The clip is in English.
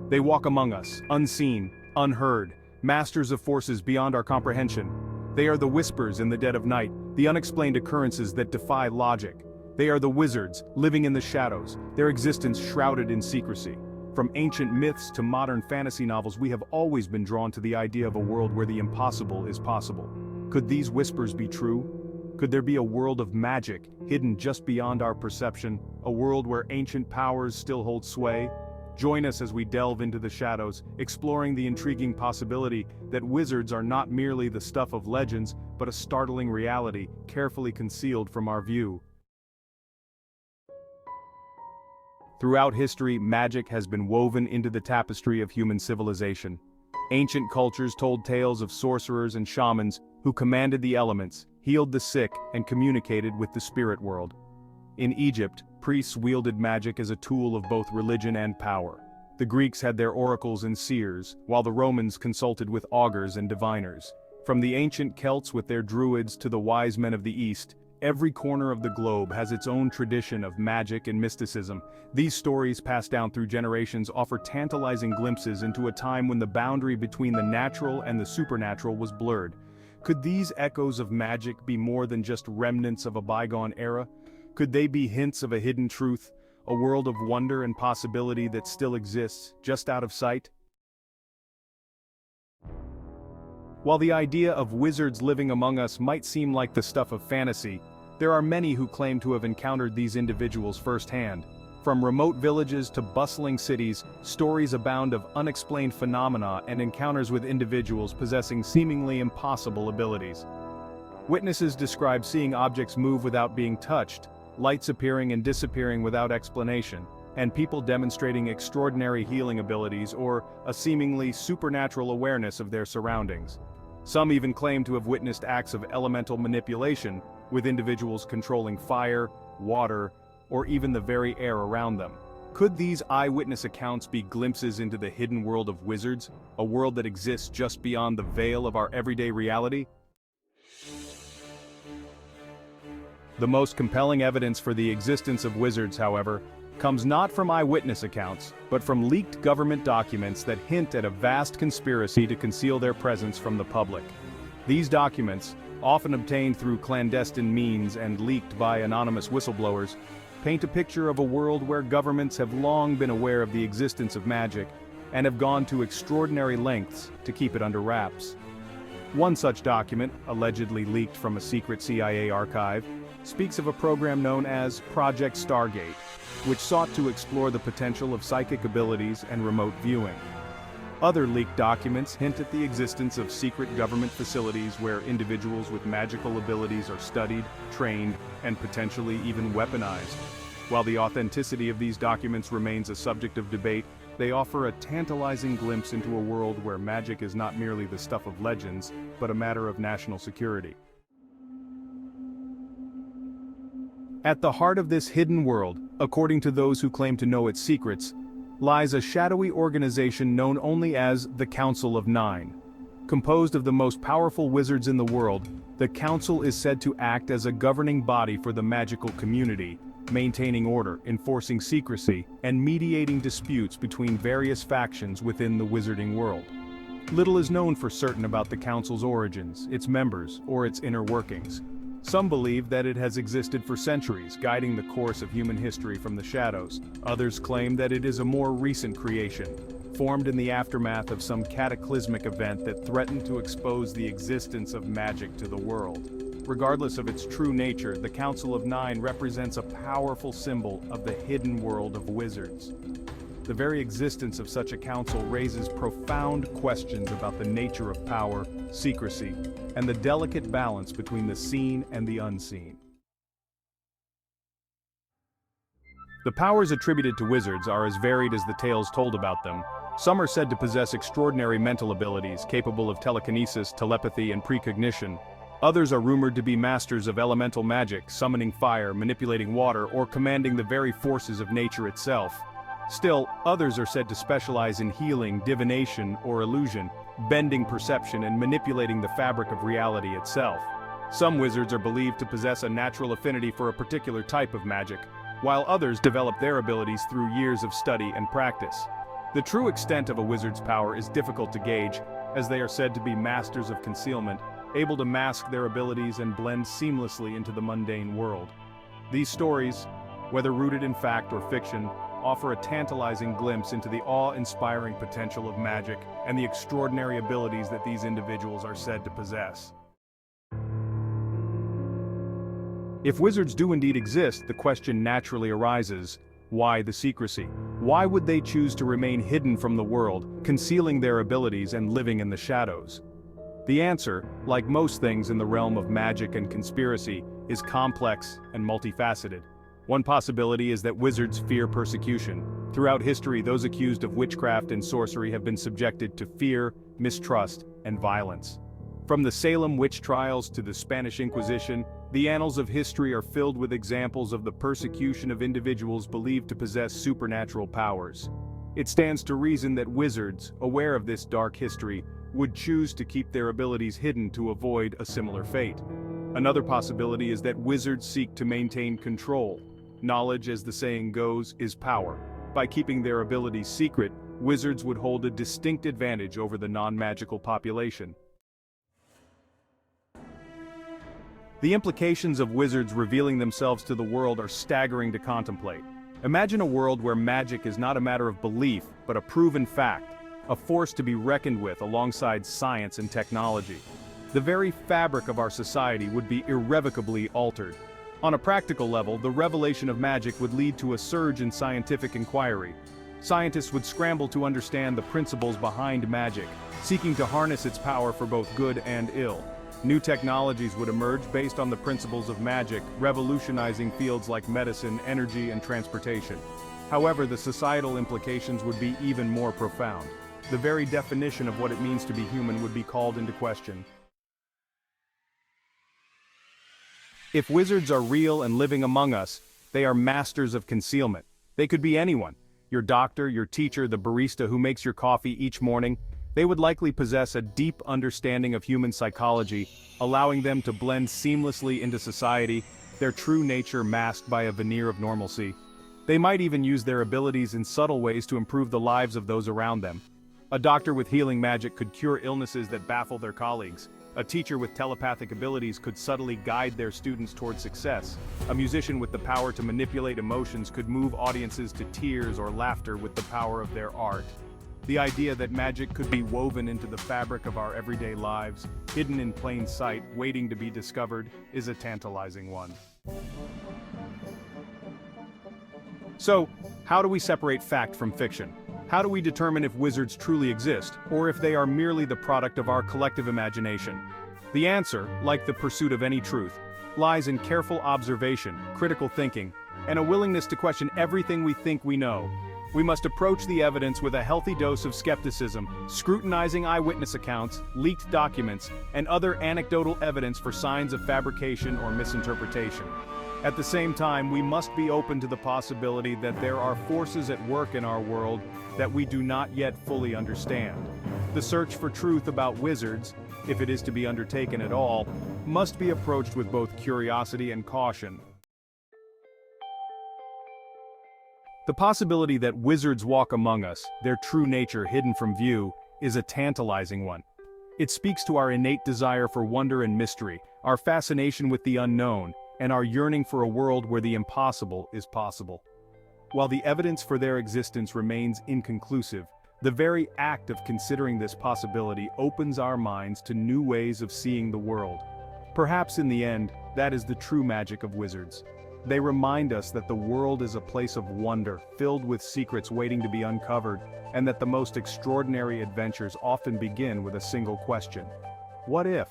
They walk among us, unseen, unheard, masters of forces beyond our comprehension. They are the whispers in the dead of night, the unexplained occurrences that defy logic. They are the wizards, living in the shadows, their existence shrouded in secrecy. From ancient myths to modern fantasy novels, we have always been drawn to the idea of a world where the impossible is possible. Could these whispers be true? Could there be a world of magic, hidden just beyond our perception, a world where ancient powers still hold sway? Join us as we delve into the shadows, exploring the intriguing possibility that wizards are not merely the stuff of legends, but a startling reality, carefully concealed from our view. Throughout history, magic has been woven into the tapestry of human civilization. Ancient cultures told tales of sorcerers and shamans who commanded the elements, healed the sick, and communicated with the spirit world. In Egypt, priests wielded magic as a tool of both religion and power. The Greeks had their oracles and seers, while the Romans consulted with augurs and diviners. From the ancient Celts with their druids to the wise men of the East, every corner of the globe has its own tradition of magic and mysticism. These stories passed down through generations offer tantalizing glimpses into a time when the boundary between the natural and the supernatural was blurred. Could these echoes of magic be more than just remnants of a bygone era? Could they be hints of a hidden truth, a world of wonder and possibility that still exists, just out of sight? While the idea of wizards living among us might seem like the stuff of fantasy, there are many who claim to have encountered these individuals firsthand. From remote villages to bustling cities, stories abound of unexplained phenomena and encounters with individuals possessing seemingly impossible abilities. Witnesses describe seeing objects move without being touched, lights appearing and disappearing without explanation, and people demonstrating extraordinary healing abilities or a seemingly supernatural awareness of their surroundings. Some even claim to have witnessed acts of elemental manipulation, with individuals controlling fire, water, or even the very air around them. Could these eyewitness accounts be glimpses into the hidden world of wizards, a world that exists just beyond the veil of our everyday reality? The most compelling evidence for the existence of wizards, however, comes not from eyewitness accounts, but from leaked government documents that hint at a vast conspiracy to conceal their presence from the public. These documents, often obtained through clandestine means and leaked by anonymous whistleblowers, paint a picture of a world where governments have long been aware of the existence of magic and have gone to extraordinary lengths to keep it under wraps. One such document, allegedly leaked from a secret CIA archive, speaks of a program known as Project Stargate, which sought to explore the potential of psychic abilities and remote viewing. Other leaked documents hint at the existence of secret government facilities where individuals with magical abilities are studied, trained, and potentially even weaponized. While the authenticity of these documents remains a subject of debate, they offer a tantalizing glimpse into a world where magic is not merely the stuff of legends, but a matter of national security. At the heart of this hidden world, according to those who claim to know its secrets, lies a shadowy organization known only as the Council of Nine. Composed of the most powerful wizards in the world, the Council is said to act as a governing body for the magical community, maintaining order, enforcing secrecy, and mediating disputes between various factions within the wizarding world. Little is known for certain about the Council's origins, its members, or its inner workings. Some believe that it has existed for centuries, guiding the course of human history from the shadows. Others claim that it is a more recent creation, formed in the aftermath of some cataclysmic event that threatened to expose the existence of magic to the world. Regardless of its true nature, the Council of Nine represents a powerful symbol of the hidden world of wizards. The very existence of such a council raises profound questions about the nature of power, secrecy, and the delicate balance between the seen and the unseen. The powers attributed to wizards are as varied as the tales told about them. Some are said to possess extraordinary mental abilities, capable of telekinesis, telepathy, and precognition. Others are rumored to be masters of elemental magic, summoning fire, manipulating water, or commanding the very forces of nature itself. Still, others are said to specialize in healing, divination, or illusion, bending perception and manipulating the fabric of reality itself. Some wizards are believed to possess a natural affinity for a particular type of magic, while others develop their abilities through years of study and practice. The true extent of a wizard's power is difficult to gauge, as they are said to be masters of concealment, able to mask their abilities and blend seamlessly into the mundane world. These stories, whether rooted in fact or fiction, offer a tantalizing glimpse into the awe-inspiring potential of magic and the extraordinary abilities that these individuals are said to possess. If wizards do indeed exist, the question naturally arises, why the secrecy? Why would they choose to remain hidden from the world, concealing their abilities and living in the shadows? The answer, like most things in the realm of magic and conspiracy, is complex and multifaceted. One possibility is that wizards fear persecution. Throughout history, those accused of witchcraft and sorcery have been subjected to fear, mistrust, and violence. From the Salem witch trials to the Spanish Inquisition, the annals of history are filled with examples of the persecution of individuals believed to possess supernatural powers. It stands to reason that wizards, aware of this dark history, would choose to keep their abilities hidden to avoid a similar fate. Another possibility is that wizards seek to maintain control. Knowledge, as the saying goes, is power. By keeping their abilities secret, wizards would hold a distinct advantage over the non-magical population. The implications of wizards revealing themselves to the world are staggering to contemplate. Imagine a world where magic is not a matter of belief, but a proven fact, a force to be reckoned with alongside science and technology. The very fabric of our society would be irrevocably altered. On a practical level, the revelation of magic would lead to a surge in scientific inquiry. Scientists would scramble to understand the principles behind magic, seeking to harness its power for both good and ill. New technologies would emerge based on the principles of magic, revolutionizing fields like medicine, energy, and transportation. However, the societal implications would be even more profound. The very definition of what it means to be human would be called into question. If wizards are real and living among us, they are masters of concealment. They could be anyone. Your doctor, your teacher, the barista who makes your coffee each morning. They would likely possess a deep understanding of human psychology, allowing them to blend seamlessly into society, their true nature masked by a veneer of normalcy. They might even use their abilities in subtle ways to improve the lives of those around them. A doctor with healing magic could cure illnesses that baffle their colleagues. A teacher with telepathic abilities could subtly guide their students toward success. A musician with the power to manipulate emotions could move audiences to tears or laughter with the power of their art. The idea that magic could be woven into the fabric of our everyday lives, hidden in plain sight, waiting to be discovered, is a tantalizing one. So, how do we separate fact from fiction? How do we determine if wizards truly exist, or if they are merely the product of our collective imagination? The answer, like the pursuit of any truth, lies in careful observation, critical thinking, and a willingness to question everything we think we know. We must approach the evidence with a healthy dose of skepticism, scrutinizing eyewitness accounts, leaked documents, and other anecdotal evidence for signs of fabrication or misinterpretation. At the same time, we must be open to the possibility that there are forces at work in our world that we do not yet fully understand. The search for truth about wizards, if it is to be undertaken at all, must be approached with both curiosity and caution. The possibility that wizards walk among us, their true nature hidden from view, is a tantalizing one. It speaks to our innate desire for wonder and mystery, our fascination with the unknown, and our yearning for a world where the impossible is possible. While the evidence for their existence remains inconclusive, the very act of considering this possibility opens our minds to new ways of seeing the world. Perhaps in the end, that is the true magic of wizards. They remind us that the world is a place of wonder, filled with secrets waiting to be uncovered, and that the most extraordinary adventures often begin with a single question. What if?